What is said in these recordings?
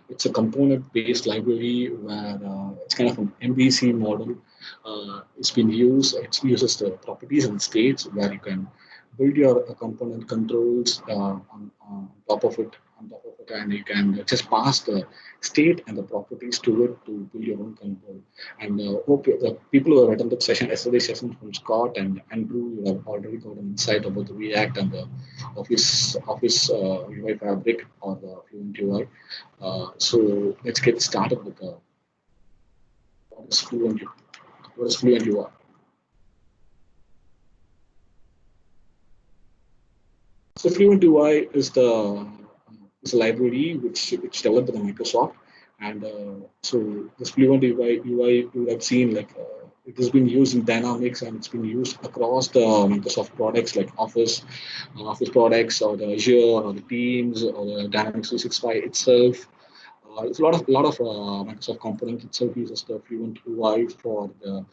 it's a component-based library where it's kind of an MVC model. It's been used. It uses the properties and states where you can build your component controls on top of it, and you can just pass the state and the properties to it to build your own control. And hope the people who have attended yesterday's session from Scott and Andrew, you have already got an insight about the React and the Office UI Fabric or the Fluent UI. So let's get started with what is Fluent UI. So Fluent UI is a library which developed by Microsoft, and so this Fluent UI you would have seen like it has been used in Dynamics, and it's been used across the Microsoft products like Office products or the Azure or the Teams or the Dynamics 365 itself. It's a lot of Microsoft components itself uses the Fluent UI for the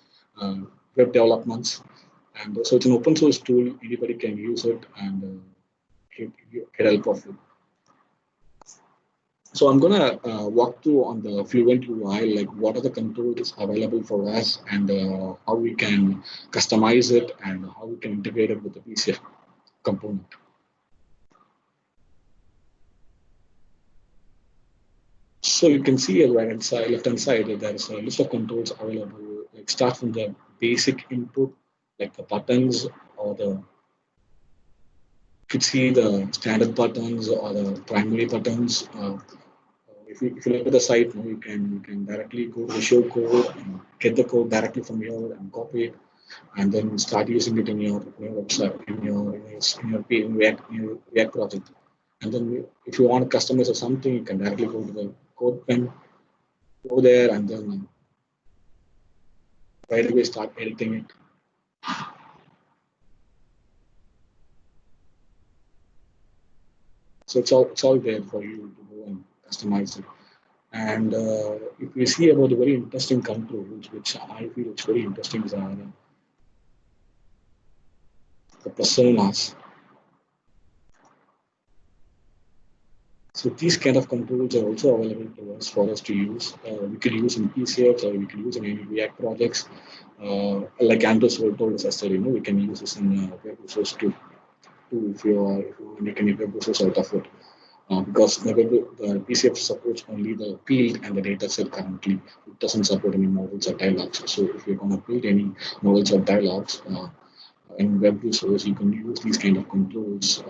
web developments, and so it's an open source tool. Anybody can use it and get help of it. So I'm gonna walk through on the Fluent UI, like what are the controls available for us, and how we can customize it, and how we can integrate it with the PCF component. So you can see at the left hand side, that there is a list of controls available. Like start from the basic input, like the buttons or the you could see the standard buttons or the primary buttons. If you look at the site, you can directly go to show code and get the code directly from here and copy it, and then start using it in your website, in your React project. And then if you want to customize or something, you can directly go to the code pen, go there, and then right away start editing it. So it's all there for you to go and customize it. And if we see about the very interesting controls, which I feel it's very interesting, is the personas. So these kind of controls are also available to us for us to use. We could use in PCF or we could use in any React projects. Like Andrews told us yesterday, we can use this in web resource too. If you want to make any web resource out of it. Because the PCF supports only the field and the data set currently. It doesn't support any models or dialogues. So if you're going to build any models or dialogues in web resource, you can use these kind of controls,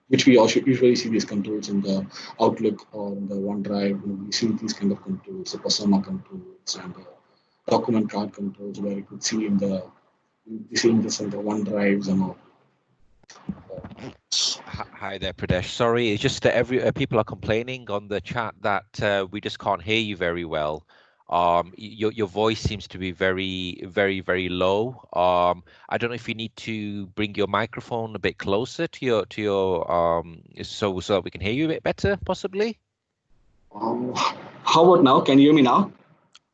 which we also usually see these controls in the Outlook or in the OneDrive. We see these kind of controls, the persona controls and the document card controls, where you could see in the this in the OneDrives and all. Hi there, Pradesh. Sorry, it's just that people are complaining on the chat that we just can't hear you very well. Your voice seems to be very, very, very low. I don't know if you need to bring your microphone a bit closer to your so that we can hear you a bit better, possibly. How about now? Can you hear me now?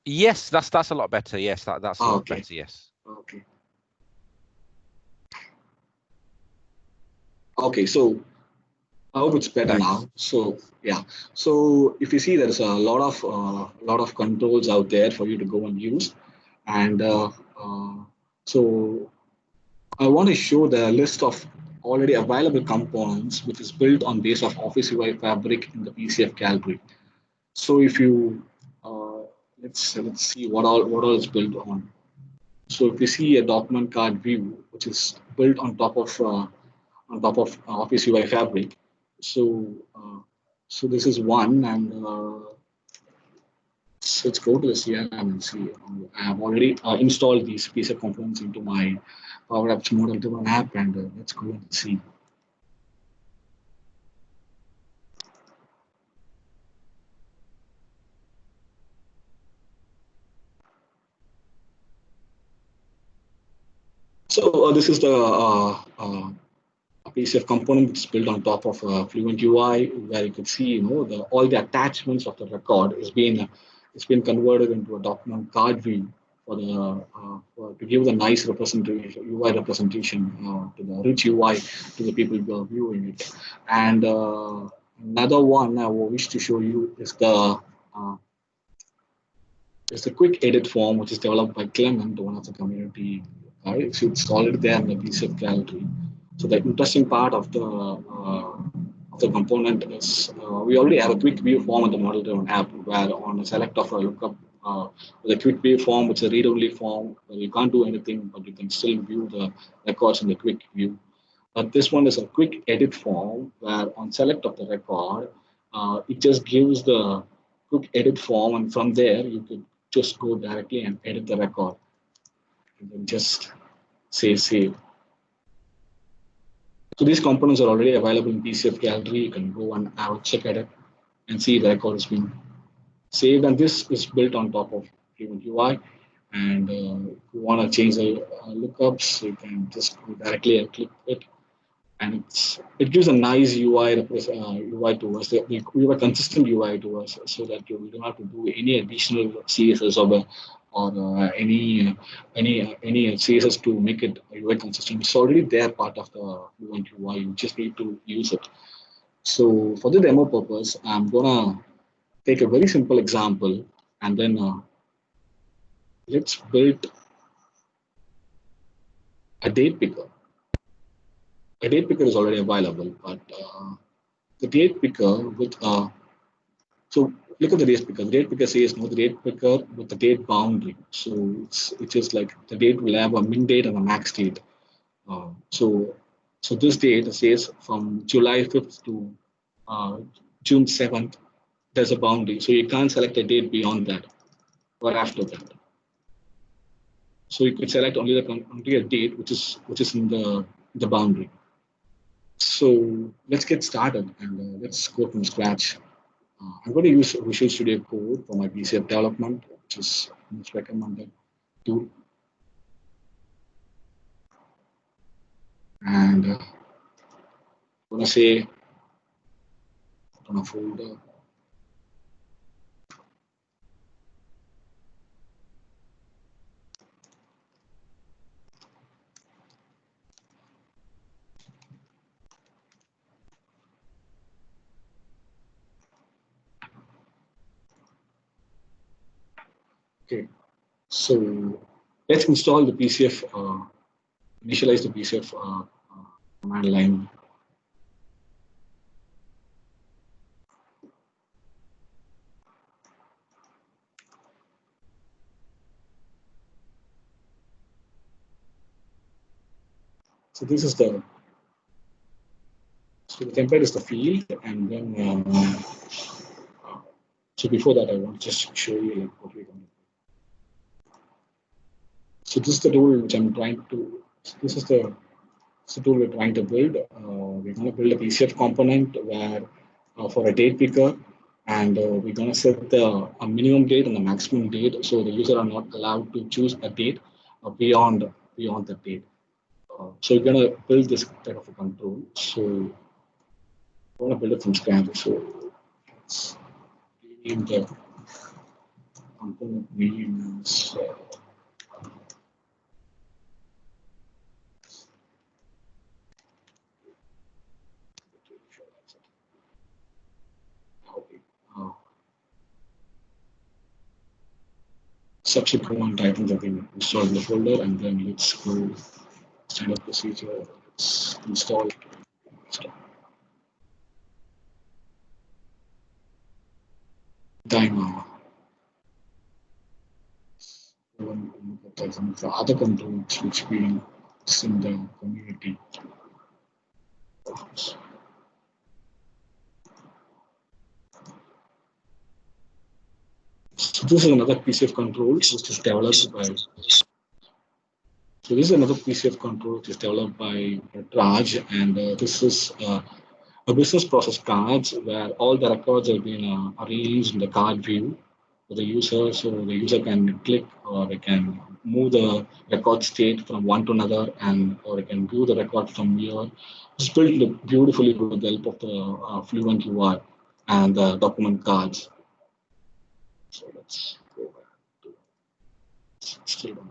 Yes, that's a lot better. Yes, that's a lot better. Yes. Okay. Okay, so I hope it's better now. So yeah, so if you see, there's a lot of controls out there for you to go and use, and so I want to show the list of already available components, which is built on base of Office UI Fabric in the PCF Gallery. So if you let's see what all is built on. So if you see a document card view, which is built on top of Office UI Fabric. So this is one, and so let's go to the CRM and see. I have already installed these PCF components into my Power Apps model-driven app, and let's go and see. So this is the PCF component which is built on top of Fluent UI, where you can see, all the attachments of the record is being converted into a document card view to give the nice representation, UI representation to the rich UI to the people who are viewing it, and Another one I wish to show you uh, is the quick edit form, which is developed by Clement, one of the community. So it's already there in the PCF gallery. So the interesting part of the component is we already have a quick view form in the model-driven app, where on a select of a lookup, with a quick view form, it's a read-only form where you can't do anything, but you can still view the records in the quick view. But this one is a quick edit form where on select of the record, it just gives the quick edit form, and from there you could just go directly and edit the record and then just say save. So these components are already available in PCF Gallery. You can go and have a check at it and see the record has been saved. And this is built on top of Fluent UI. And if you want to change the lookups, you can just go directly and click it, and it gives a nice UI to us. We have a consistent UI to us, so that we don't have to do any additional CSS or any CSS to make it UI consistent. It's already there, part of the Fluent UI. You just need to use it. So for the demo purpose, I'm gonna take a very simple example, and then let's build a date picker. A date picker is already available, but the date picker with so look at the date picker. The date picker says no, the date picker with the date boundary. So it's just like the date will have a min date and a max date. So this date says from July 5th to uh, June 7th. There's a boundary, so you can't select a date beyond that or after that. So you could select only a date which is in the boundary. So let's get started, and let's go from scratch. I'm going to use Visual Studio Code for my PCF development, which is most recommended tool. And I'm going to say, open a folder. Okay, so let's install the PCF, initialize the PCF command line. So this is the template is the field, and then so before that, I want to just show you like what we're going to do. So this is the tool which I'm trying to. This is the tool we're trying to build. We're going to build a PCF component where for a date picker, and we're going to set a minimum date and a maximum date, so the user are not allowed to choose a date beyond the date. So we're going to build this type of a control. So we're going to build it from scratch. So let's rename the component name as subsequent items that we install in the folder, and then let's go standard procedure. Let's install. Timer. The other controls which we use in the community. So this is another PCF control which is developed by. So this is another PCF control which is developed by Raj, and this is a business process cards where all the records have been arranged in the card view for the user, so the user can click or they can move the record state from one to another, and or they can view the record from here. It's built beautifully with the help of the Fluent UI and the document cards. So let's go back to still on.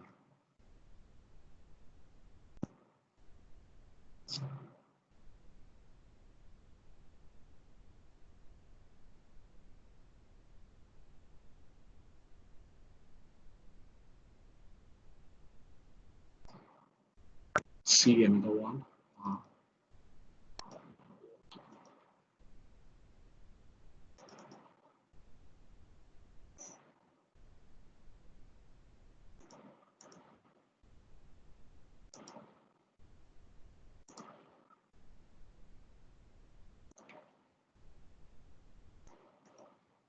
see another one.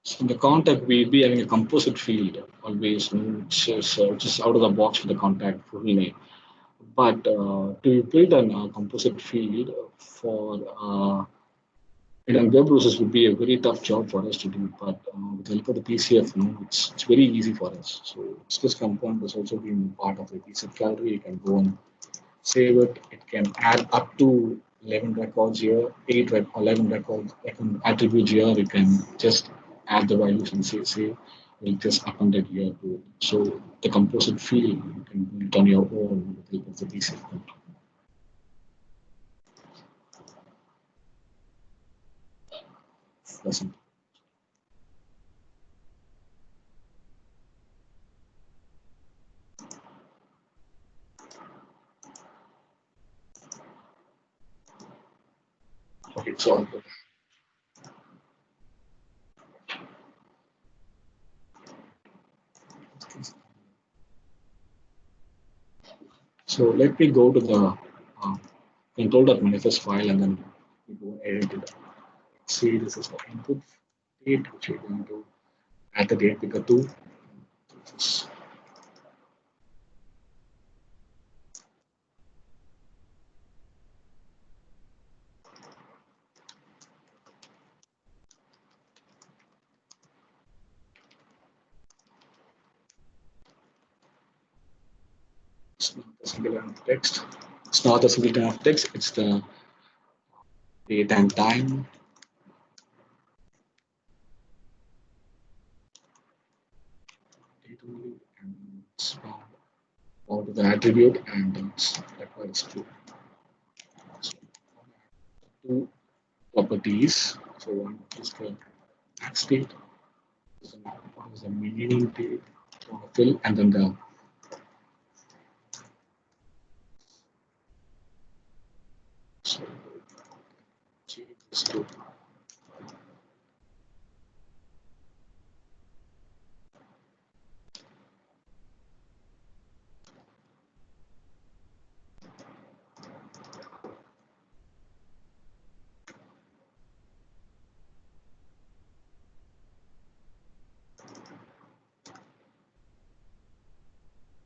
So in the contact, we'll be having a composite field always, which is just out of the box for the contact full name. But to build a composite field for in web browsers would be a very tough job for us to do. But with the help of the PCF, it's very easy for us. So this component has also been part of the PCF gallery. You can go and save it. It can add up to 11 records here, 11 records. I can attribute here. You can just add the values and say we'll just append it here to it. So the composite field you can build on your own with the help of the PCF. That's it. Okay, so let me go to the control.manifest file and then we go edit it. See, this is the input date which we're going to add the date picker to. This is not the single line of text. It's not a single line of text. It's the date and time. Date only, and it's found out of the attribute, and it's required is true. So two properties. So one is the act state. One is the meaning date fill, and then the so change this to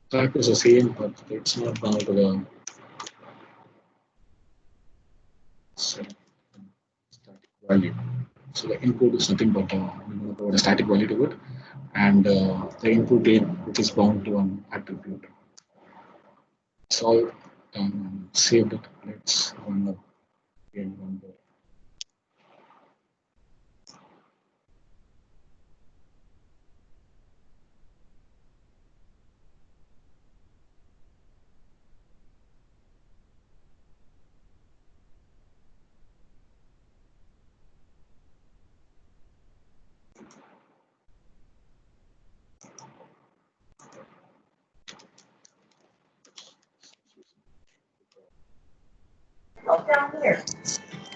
type is the same, but it's not bound to the static value. So the input is nothing but a static value to it, and the input date which is bound to an attribute. It's all saved it. Let's run the game one more.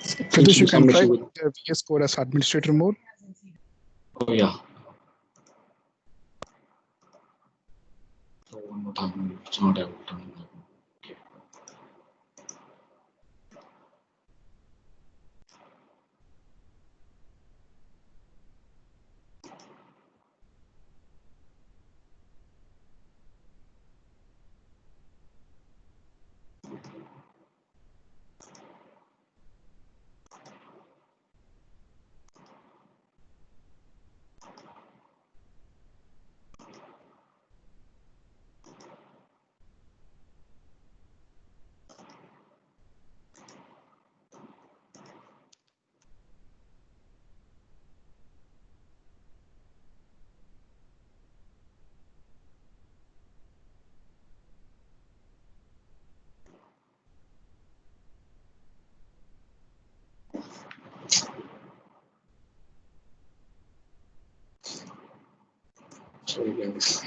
Seems Pradesh, to you be can some try issue with. the VS Code as administrator mode. Oh yeah. So one more time. It's not able to. Okay. Sorry guys.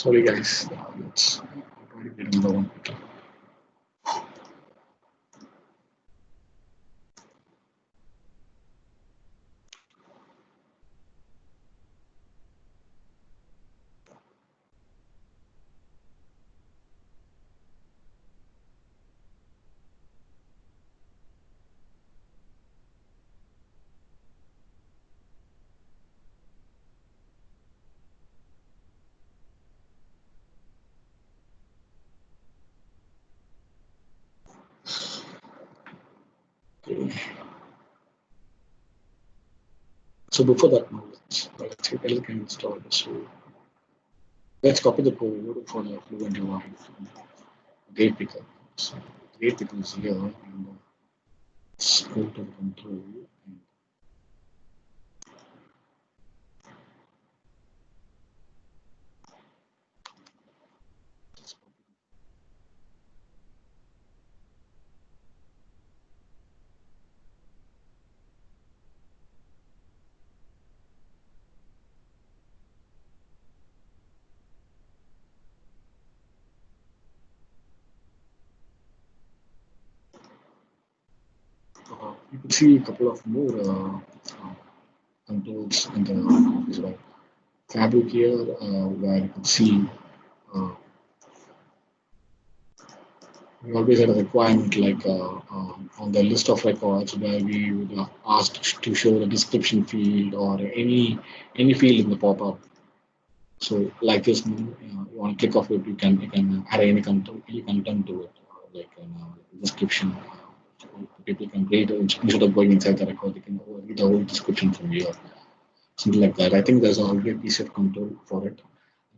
Sorry guys, let's try to get another one. Okay. So before that, now let's hit L can install this. So let's copy the code for the Fluent UI date picker. So date picker is here, and let's go to the control. And you can see a couple of more controls in the visual fabric here, where you can see uh, we always had a requirement like on the list of records where we would ask to show the description field or any field in the pop-up. So like this, you want to click off it, you can add any content to it, like a description. So people can read instead of going inside the record, they can read the whole description from here, something like that. I think there's already a PCF control for it.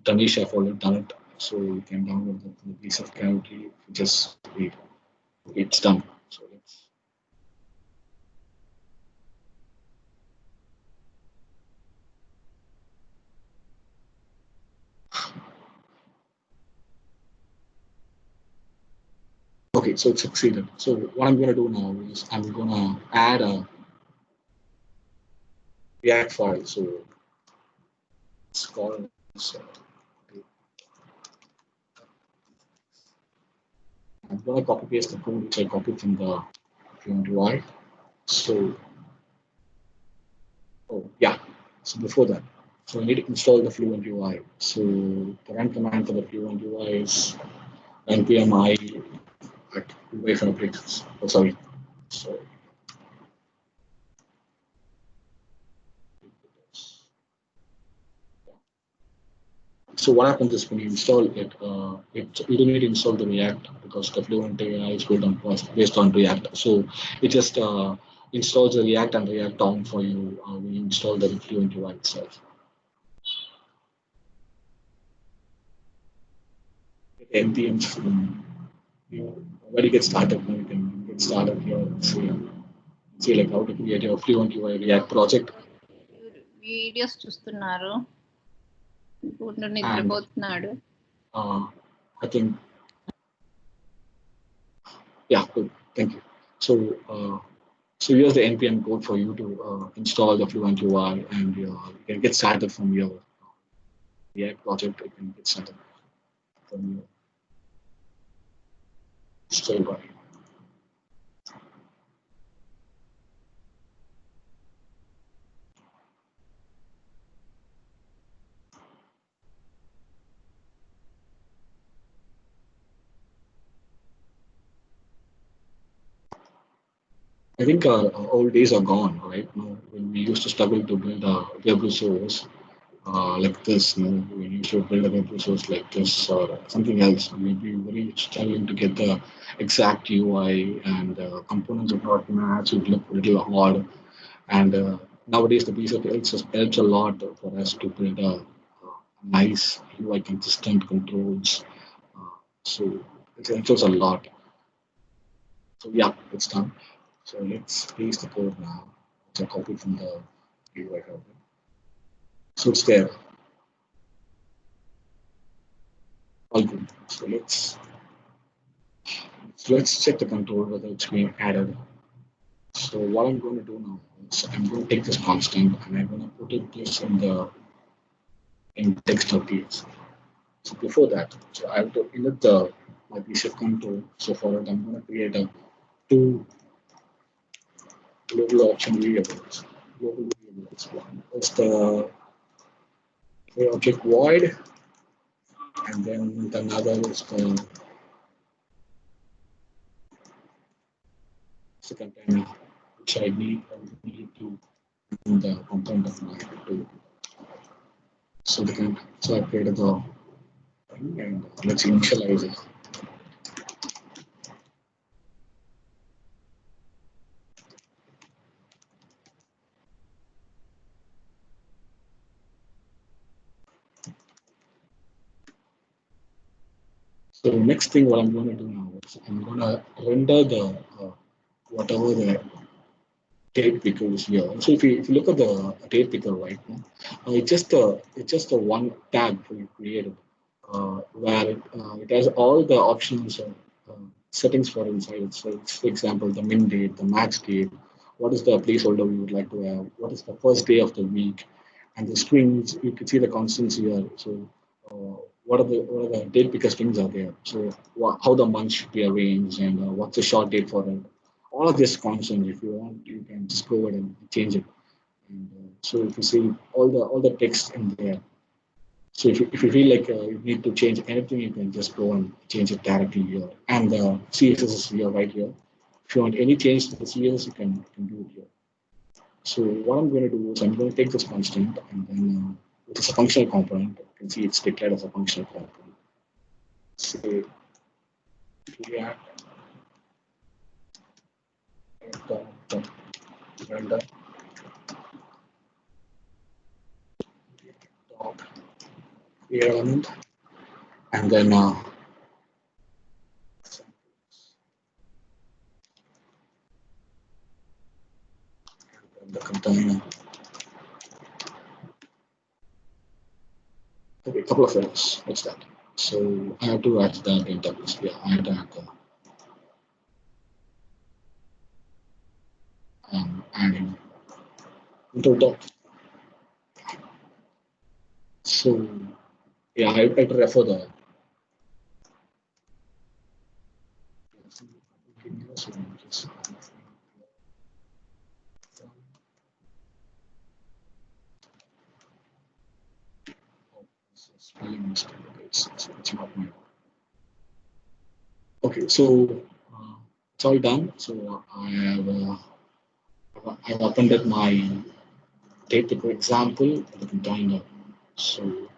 Tanish have already done it, so you can download the PCF currently. Just read. It's done. So let's. Okay, so it succeeded. So what I'm going to do now is I'm going to add a React file. So it's called. So I'm going to copy paste the code which I copied from the Fluent UI. So, oh yeah. So before that, so I need to install the Fluent UI. So the run command for the Fluent UI is npm I at UI fabrics. Oh, sorry. So So what happens is when you install it, you don't need to install the React because the Fluent AI is built on based on React. So it just installs the React and React DOM for you when you install the Fluent UI itself. NPM, you when you get started, you can get started here and see like how to create your Fluent UI React project. Videos చూస్తున్నారు పూర్ణ And నిద్రపోతున్నాడు I think, yeah, good. Thank you. So, so here's the npm code for you to install the Fluent UI, and you can get started from your React project. You can get started from your install. I think our old days are gone, right? When we used to struggle to build a web resource like this, when you used to build a web resource like this or something else, we'd be very struggling to get the exact UI, and components would not match, it would look a little odd. And nowadays, the piece of helps a lot for us to build a nice UI consistent controls. So it helps us a lot. So yeah, it's done. So let's paste the code now. It's a copy from the UI code. So it's there. All good. So let's check the control whether it's being added. So what I'm going to do now is I'm going to take this constant and I'm going to put it this in the in text of this. So before that, so I have to init the my PCF control. So for it, I'm going to create a two global option variables. Global variables. One is the object void, and then the another is the container, which I need to in the component of my tool. So I created the thing, and let's initialize it. So next thing, what I'm going to do now is I'm going to render the whatever the date picker is here. So if you look at the date picker right now, it's just a one tag we created where it has all the options settings for inside it. So it's, for example, the min date, the max date, what is the placeholder we would like to have, what is the first day of the week, and the strings. You can see the constants here. So what are the date picker strings are there? So how the month should be arranged, and what's the short date for it. All of this constant. If you want, you can just go ahead and change it. And so if you see all the text in there. So if you feel like you need to change anything, you can just go and change it directly here. And the CSS is here right here. If you want any change to the CSS, you can do it here. So what I'm going to do is I'm going to take this constant, and then it is a functional component. You can see it's declared as a functional component. Say react render dot create element, and then the container. Okay, a couple of errors. What's that? So I have to add that in tables. Yeah, I have to add adding into top. So yeah, I have to refer the. So just, spelling mistake. Okay, it's not my. Okay, so it's all done. So I've appended my data, for example, the container. So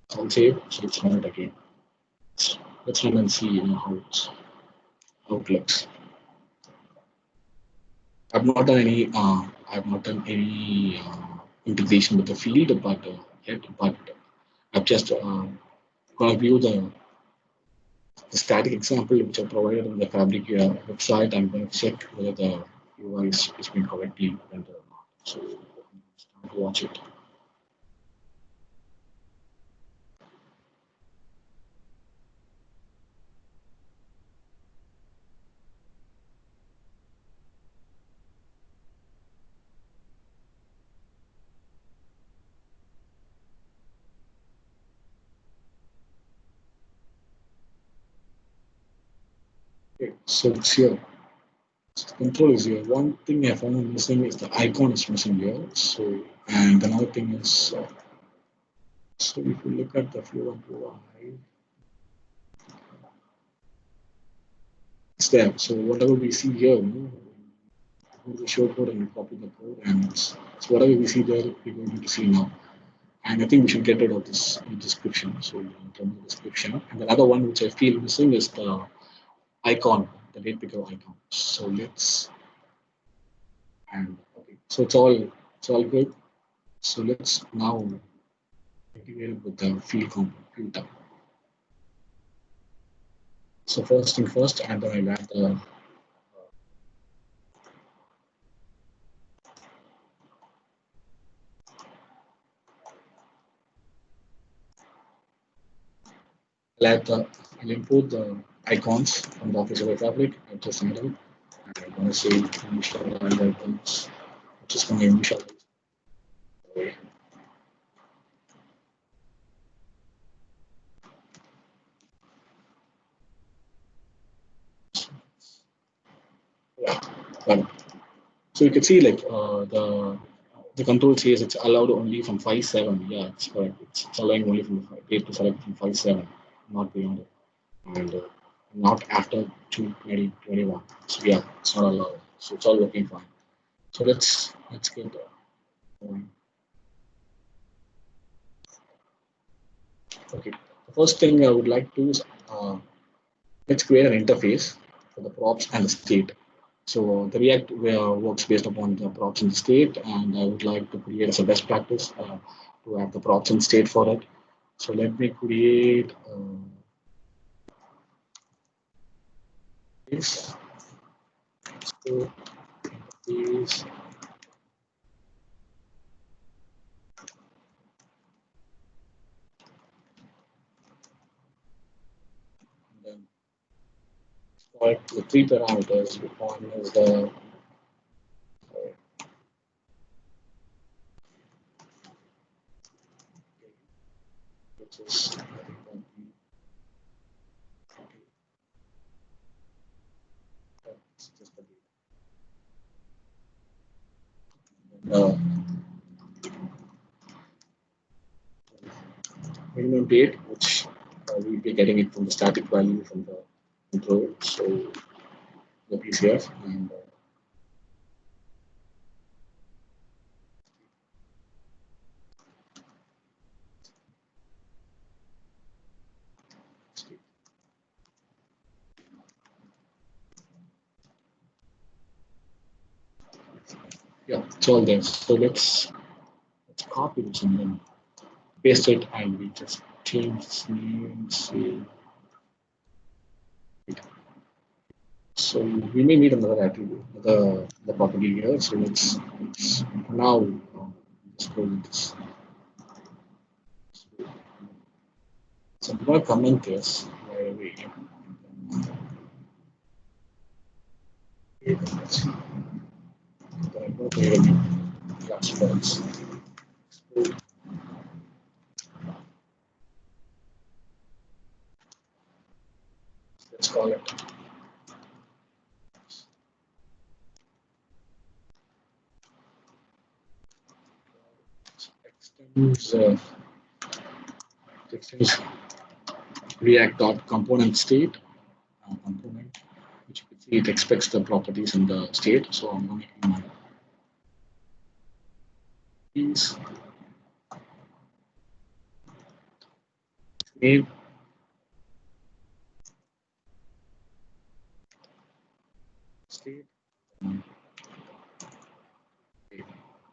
it's all saved. So it's run it again. Let's run and see how it looks. I've not done any integration with the field, but I've just gonna view the static example which I provided on the Fabric website. I'm going to check whether the UI is being correctly rendered or not. So start to watch it. Okay, so it's here. So the control is here. One thing I found missing is the icon is missing here. So and another thing is so if you look at the flow and UI, it's there. So whatever we see here, go to the show code and copy the code, and it's whatever we see there, we're going to see now. And I think we should get rid of this description. So the description. And the other one which I feel missing is the icon, the date picker icon. So let's and okay. So it's all good. So let's now integrate it with the field component filter. So first thing first, and then I'll add the I'll import the icons from the Office of Fabric. I'll just add them. And I'm going to say initial icons, which is going to initialize. Got it. So you can see like the control says it's allowed only from 5.7. Yeah, it's correct. It's allowing only from the date to select from 5.7, not beyond it, and not after 2.20.21. So yeah, it's not allowed. So it's all working fine. So let's get going. Okay. The first thing I would like to is let's create an interface for the props and the state. So the React works based upon the props and state, and I would like to create as a best practice to have the props and state for it. So let me create this. So this, and then select the three parameters. One is the which is just the minimum date, which we'll be getting it from the static value from the control, so the PCF, and yeah, it's all there. So let's copy this and then paste it, and we just change this name. So we may need another attribute, the property here. So let's for now just go with this. So I'm going to comment this right away. Let's see. Then I'm going to create a new class box. Let's call it extends React.component state component, which you can see it expects the properties in the state. So I'm going to make these name. State.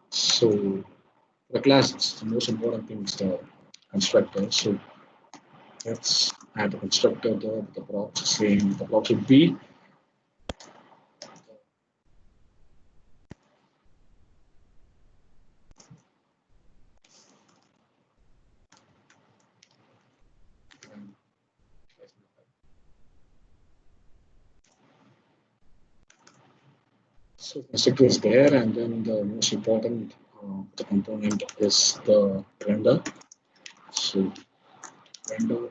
So the class, it's the most important thing is the constructor. So let's add the constructor there with the props saying the props would be so constructor is there, and then the most important the component is the render. So render,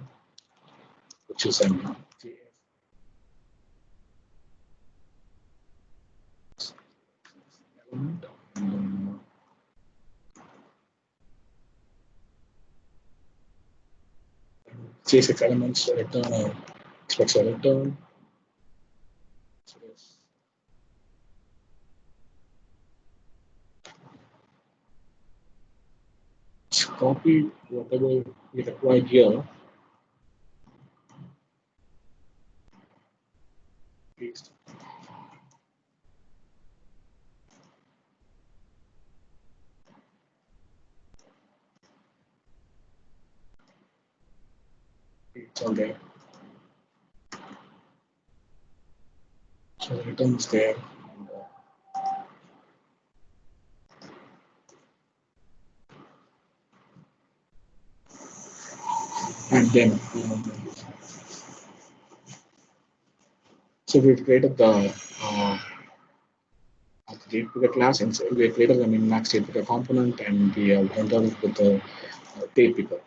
which is an element, and then CSX elements return expects a return. So let's copy whatever we required here. Paste. It's all there. So the return is there. And then so we've created the date picker class, and so we have created the min-max date picker component, and we have rendered with the date picker.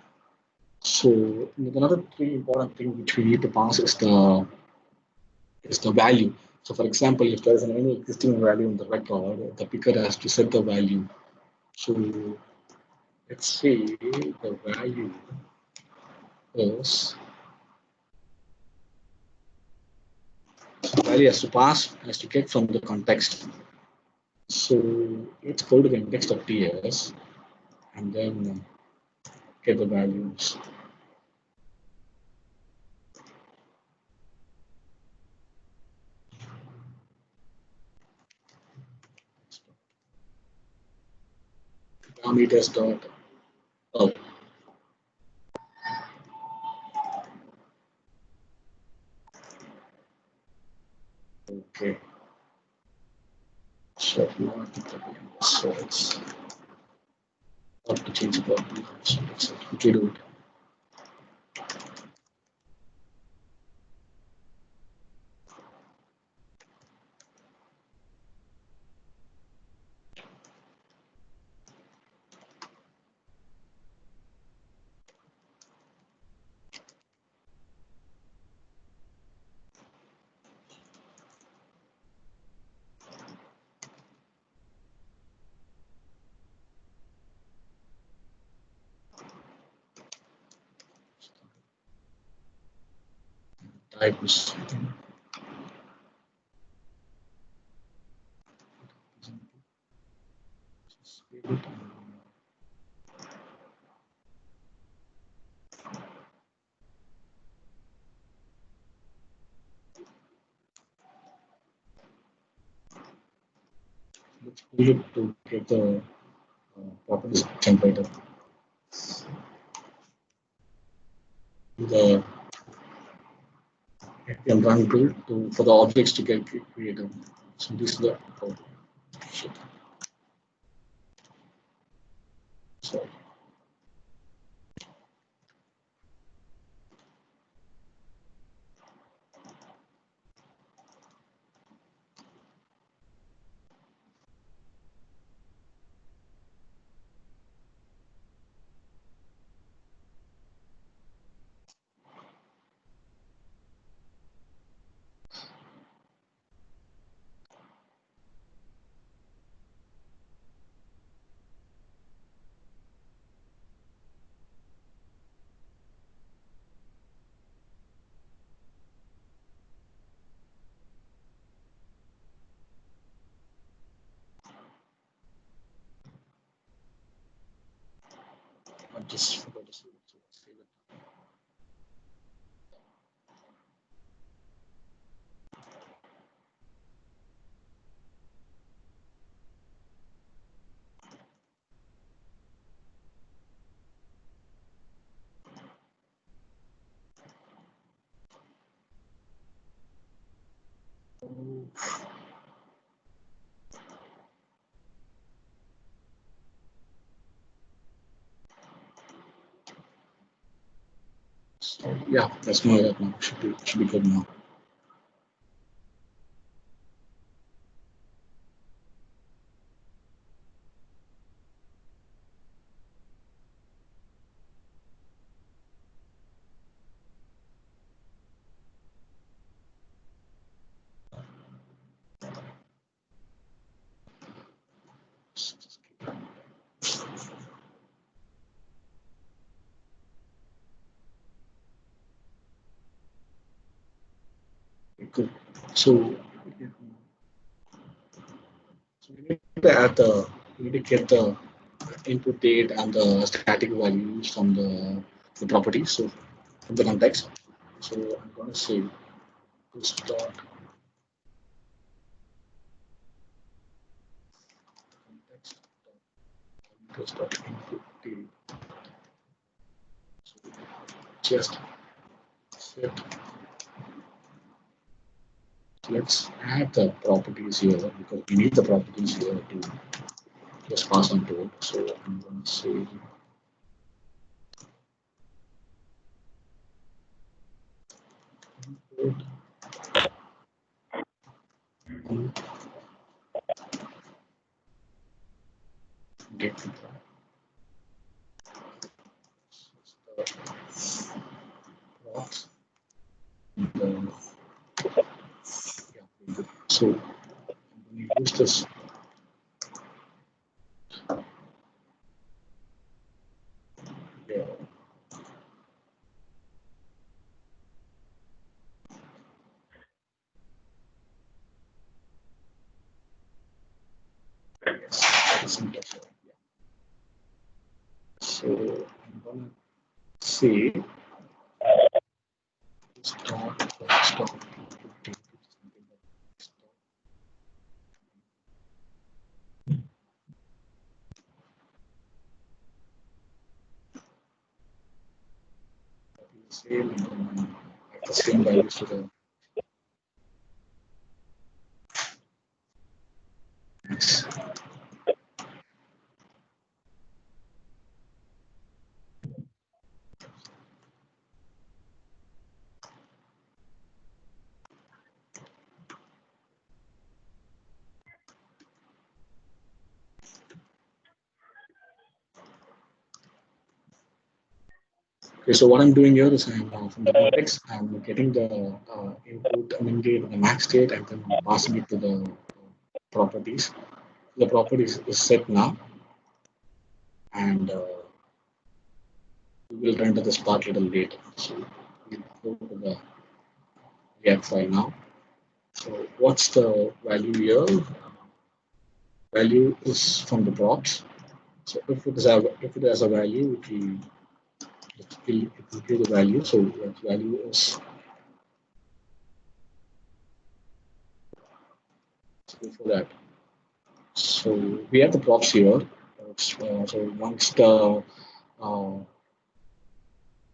So another important thing which we need to pass is the value. So for example, if there is any existing value in the record, the picker has to set the value. So let's say the value is value has to pass, has to get from the context. So let's go to the index of TS and then get the values. Parameters dot oh, okay. So now so it's not to change the property. So let's quickly do it. Type is let's pull it to get the properties generator. The and run tool to for the objects to get created. So this is the oh, shit. So I just forgot to save it. So let's save it. So yeah, that's more that now. Should be good now. Good. So, so we need to add the we need to get the input date and the static values from the property. So from the context. So I'm going to say this dot context this dot input date. So just set. Let's add the properties here because we need the properties here to just pass on to it. So I'm going to say get the props. Yeah, good. this. Yeah. Yes, so I'm gonna see stop. Same the same values to the max. Okay, so what I'm doing here is I'm from the vertex, I'm getting the input min date, the max date, and then passing it to the properties. The properties is set now, and we will render this part a little later. So we'll go to the React file now. So what's the value here? Value is from the props. So if it has a value, it will give the value. So that value is for that. So we have the props here. So uh,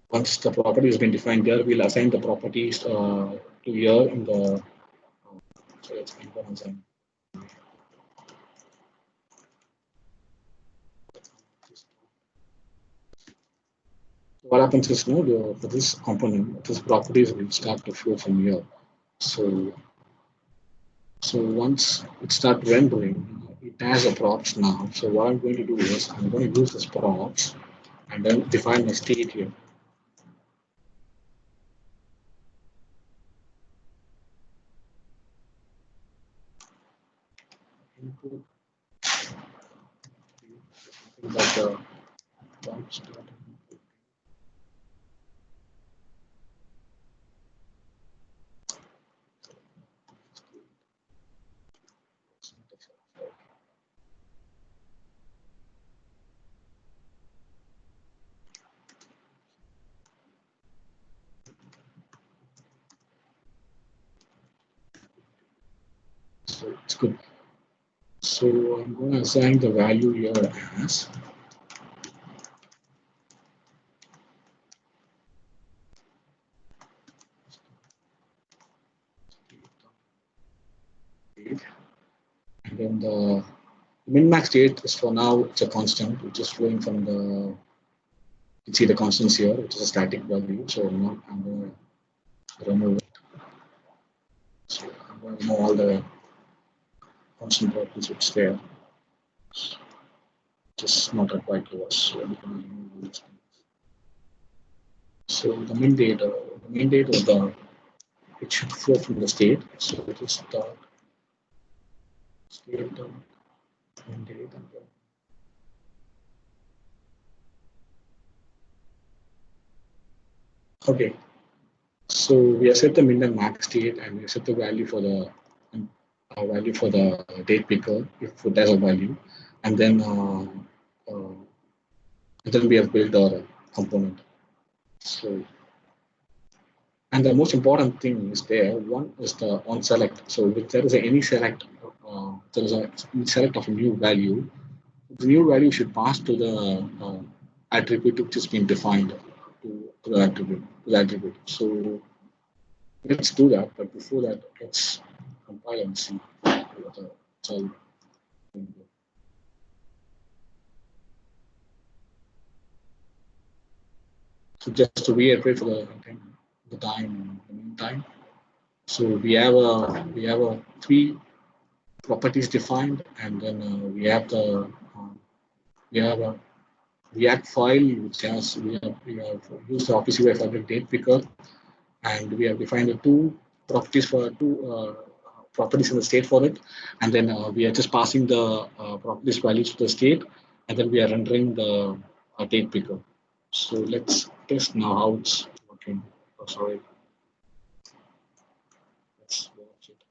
once the property has been defined there, we'll assign the properties to here in the. So let's assign. What happens is now for this component, this properties will start to flow from here. So once it starts rendering, it has the props now. So what I'm going to do is I'm going to use this props and then define my state here. Input like the props. So it's good. So I'm going to assign the value here as and then the min-max state is for now it's a constant, which is flowing from the. You can see the constants here, which is a static value. So now I'm going to remove it. So I'm going to remove all the constant properties which is there. Just not required to us. So we can remove these things. So the main data of the it should flow from the state. So it is the state dot main data. Okay. So we have set the min and max state, and we have set the value for the date picker if it has a value, and then we have built our component. So, and the most important thing is there. One is the on select. So if there is any select, there is a select of a new value. The new value should pass to the attribute which has been defined to the attribute. So let's do that. But before that, let's compile and see what the result. So just to reiterate for the meantime. So we have a three properties defined, and then we have a React file which has we have used the PCF date picker, and we have defined the two properties for two properties in the state for it, and then we are just passing the properties values to the state, and then we are rendering the date picker. So let's test now how it's working. Oh, sorry. Let's watch it.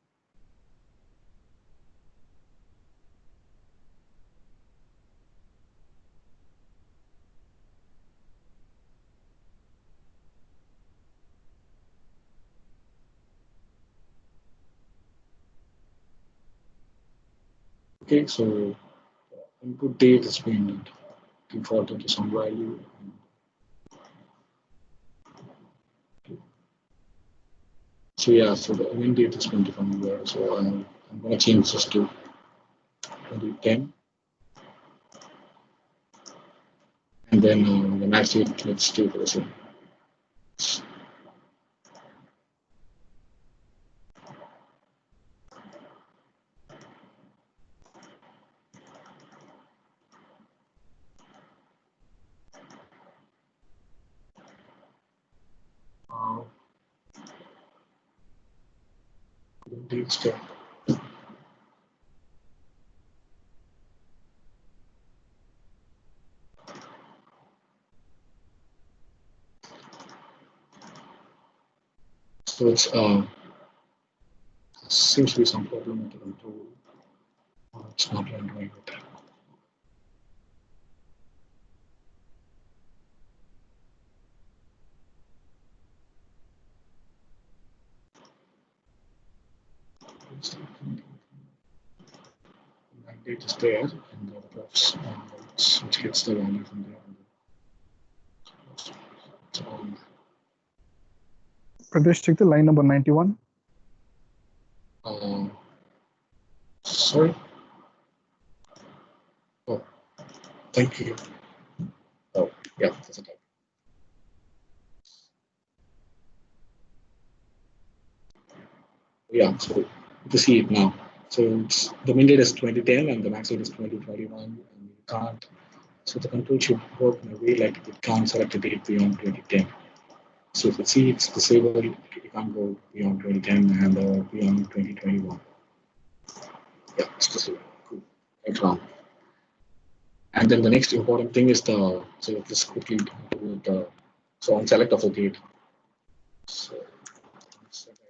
Okay, so input date has been defaulted to some value. So yeah, so the event date has been defined here. So I'm going to change this to 2010. And then the max date, let's do the same. Date step. So it's seems to be some problem with the control. It's not rendering it. That date is there, and the props, which gets the value from there. So, Pradesh, check the line number 91. sorry. Oh, thank you. Oh, yeah, that's a type. Yeah, so you can see it now. So it's, the min date is 2010 and the max date is 2021, and you can't. So the control should work in a way like it can't select a date beyond 2010. So if you see it's disabled, you can't go beyond 2010 and beyond 2021. Yeah, it's disabled. Cool. Thanks, Ram. And then the next important thing is the, so let's quickly do the, so on select of the date. So select.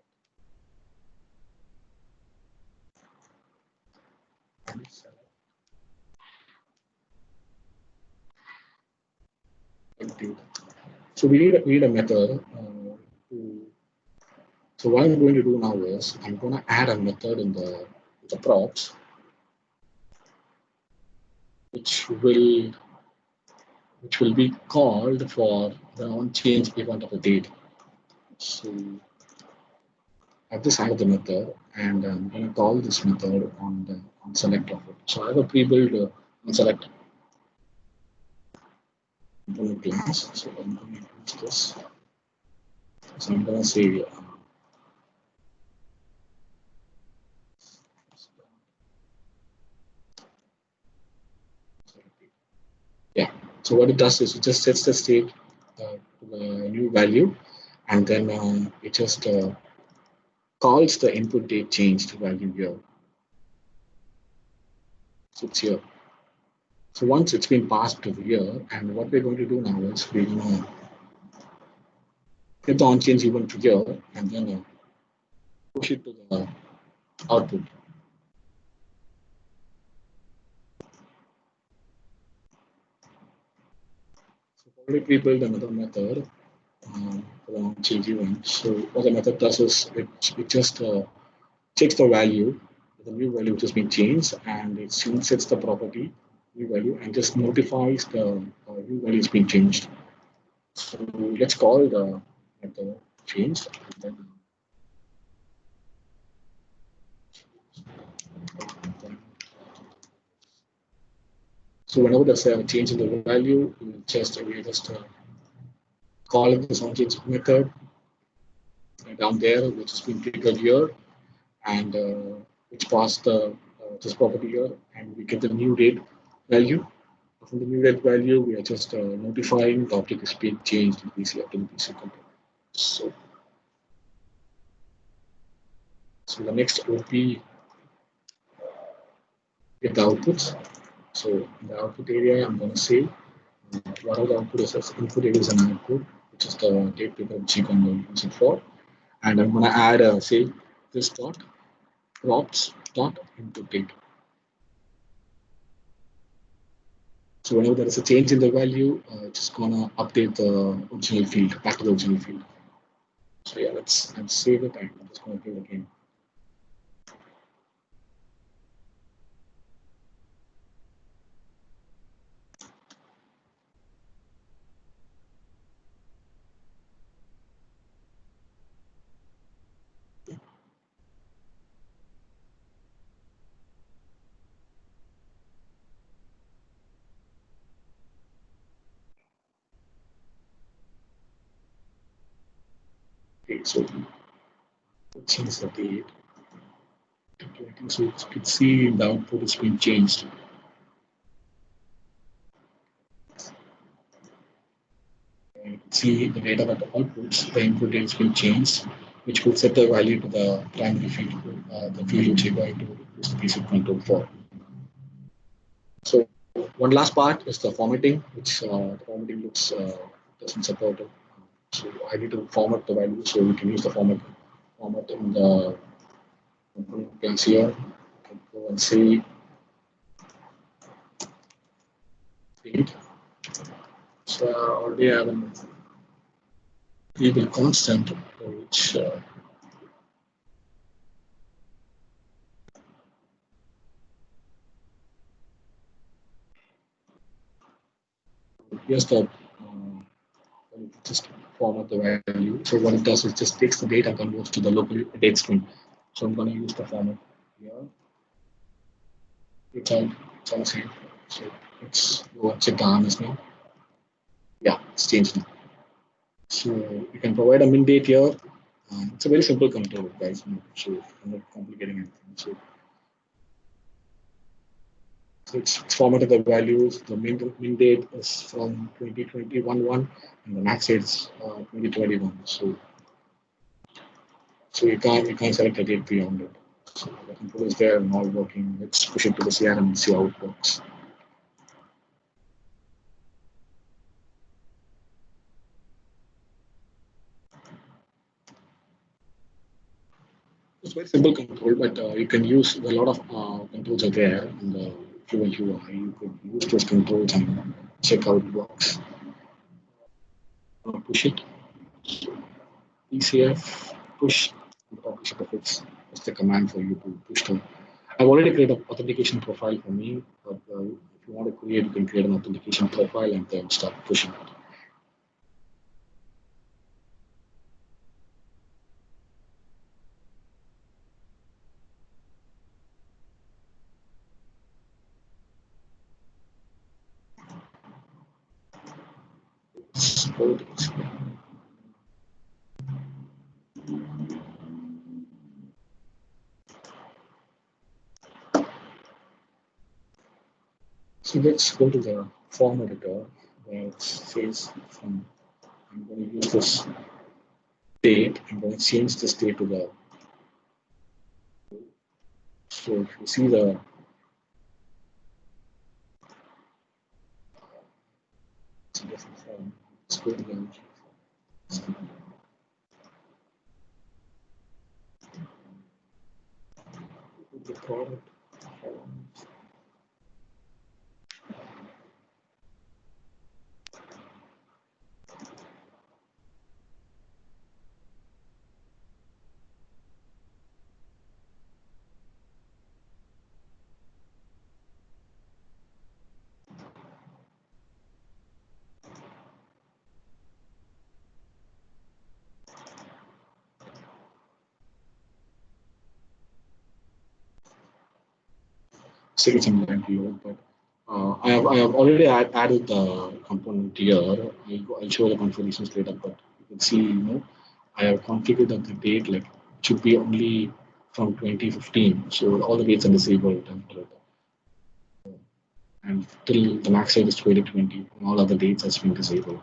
So we need a method to, so what I'm going to do now is I'm going to add a method in the props which will be called for the on-change event of the date. So I've just added the method and I'm going to call this method on the on select of it. So I have a pre-built on select component class. So I'm going to use this. So I'm going to say yeah. So what it does is it just sets the state to the new value, and then it just calls the input date changed value here. So it's here. So once it's been passed to here, and what we're going to do now is we're going to get the on change event to here, and then push it to the output. So already pre-built another method for the on change event. So what the method does is it just checks the value, the new value which has been changed, and it sets the property new value and just notifies the new value has been changed. So let's call the method changed. And then, so whenever there's a change in the value, we just call it this onChange method down there, which has been triggered here, and which passed the this property here, and we get the new date value. From the new date value, we are just notifying the object is being changed in PCF to the PC component. So So the next OP get the outputs. So in the output area, I'm going to say what are the output is as input area is an output, which is the date paper which you're going to use it for. And I'm going to add say this dot props dot input date. So whenever there is a change in the value, it's just going to update the original field back to the original field. So yeah, let's save it. I'm just going to do it again. Okay, so let's change the date. So you can see the output has been changed. You can see the data that the outputs, the input date has been changed, which will set the value to the primary field, the field which you're going to use the PCF control for. So one last part is the formatting, which the formatting looks doesn't support it. So I need to format the value, so we can use the format in the component here. You can go and say date. So I already have a variable constant, which here's the just format the value. So what it does is just takes the data and converts to the local date string. So I'm going to use the format here. It's all same. So let's go and check the harness now. Yeah, it's changed now. So you can provide a min date here. It's a very simple control, guys. So I'm not complicating anything. So it's formatted the values. The min date is from 2021 and the max date is 2021. So you can't select a date beyond it. So the control is there and all working. Let's push it to the CRM and see how it works. It's very simple control, but you can use a lot of controls are there in the Fluent UI. You could use those controls and check how it works. Push it. PCF push publish it's the command for you to push them. I've already created an authentication profile for me, but if you want to create, you can create an authentication profile and then start pushing it. So let's go to the form editor where it says I'm going to use this date. I'm going to change this date to the. So if you see the it's a different form. Let's go to the product. Say it's in blank load, but I have already added the component here. I'll show the configurations later, but you can see, I have configured that the date like should be only from 2015. So all the dates are disabled and till the max date is 2020, and all other dates has been disabled.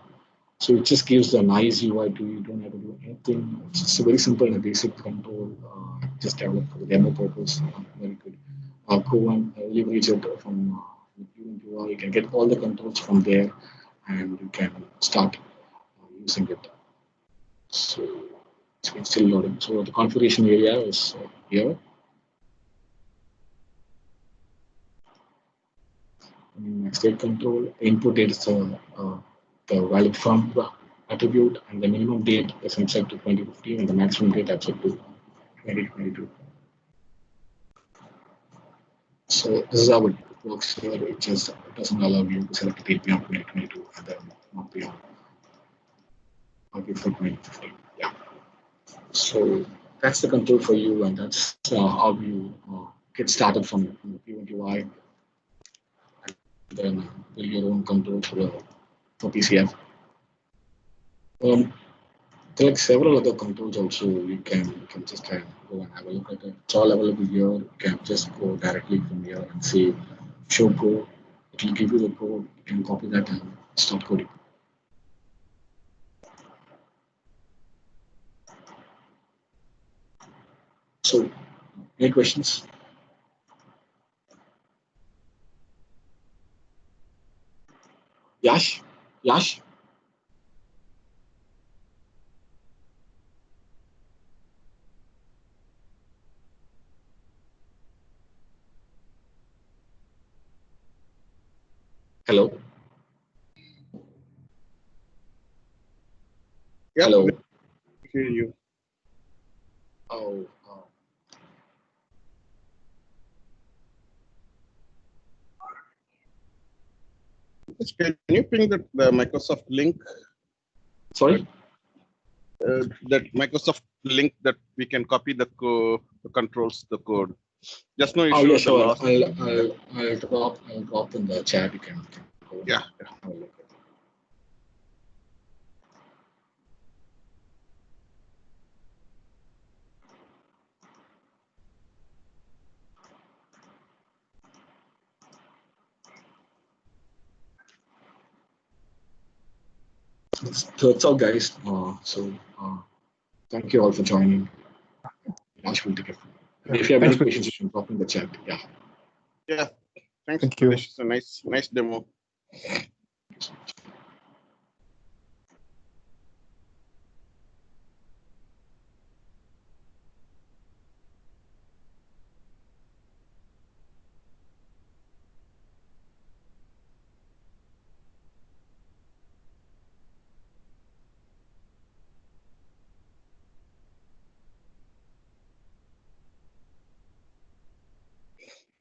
So it just gives a nice UI to you. You don't have to do anything. It's just a very simple and basic control just developed for the demo purpose. Very good. Go and leverage it from UI. You can get all the controls from there, and you can start using it. So it's still loading. So the configuration area is here. State control input is the valid from attribute, and the minimum date is set to 2015, and the maximum date is set to 2022. So this is how it works here. It just doesn't allow you to select a date beyond 2022 and then not beyond before 2015. Yeah. So that's the control for you, and that's how you get started from P1 UI, and then build your own control for PCF. There are like several other controls also. You can just go and have a look at it. It's all available here. You can just go directly from here and say show code. It will give you the code. You can copy that and start coding. So, any questions? Yash? Yash? Hello? Yeah, Hello? hear you. Oh. Can you ping the Microsoft link? Sorry? That Microsoft link that we can copy the controls, the code. Just no issue. Oh, yeah, with the sure. last. I'll drop in the chat. You can go. Yeah. Have a look at it. So that's all, guys. Thank you all for joining. Yash will take it. If you have any Thanks. questions, you can drop in the chat. Yeah. Yeah. Thanks. Thank you. It's a nice demo.